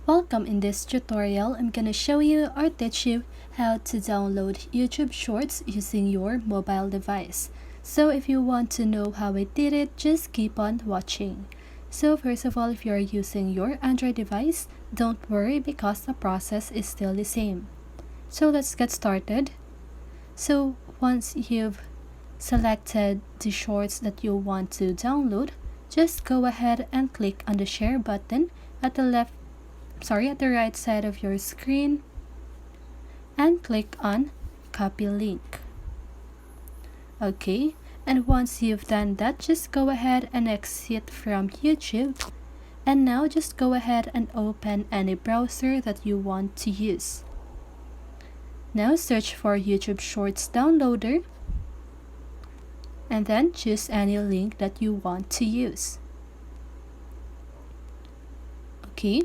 Welcome. In this tutorial, I'm gonna show you or teach you how to download YouTube Shorts using your mobile device. So if you want to know how I did it, just keep on watching. So first of all, if you're using your Android device, don't worry because the process is still the same. So let's get started. So once you've selected the shorts that you want to download, just go ahead and click on the share button at the right side of your screen and click on copy link. Okay, and once you've done that, just go ahead and exit from YouTube, and now just go ahead and open any browser that you want to use. Now search for YouTube Shorts Downloader and then choose any link that you want to use. Okay,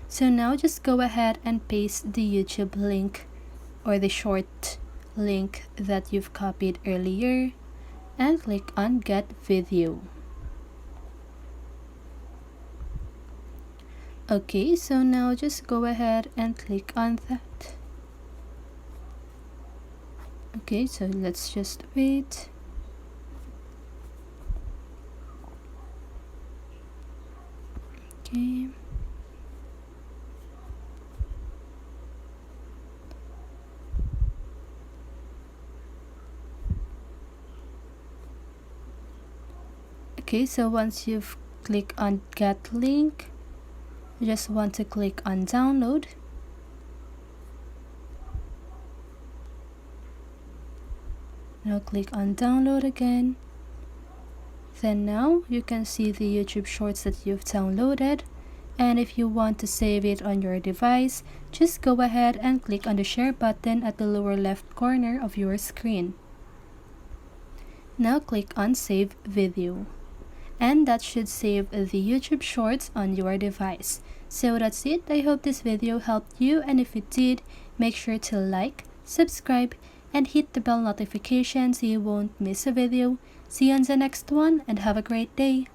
so now just go ahead and paste the YouTube link or the short link that you've copied earlier and click on Get Video. Okay, so now just go ahead and click on that. Okay, so let's just wait. Okay. Okay, so once you've clicked on Get Link, you just want to click on Download. Now click on Download again. Then now you can see the YouTube Shorts that you've downloaded. And if you want to save it on your device, just go ahead and click on the share button at the lower left corner of your screen. Now click on Save Video. And that should save the YouTube Shorts on your device. So that's it. I hope this video helped you, and if it did, make sure to like, subscribe, and hit the bell notification so you won't miss a video. See you on the next one, and have a great day.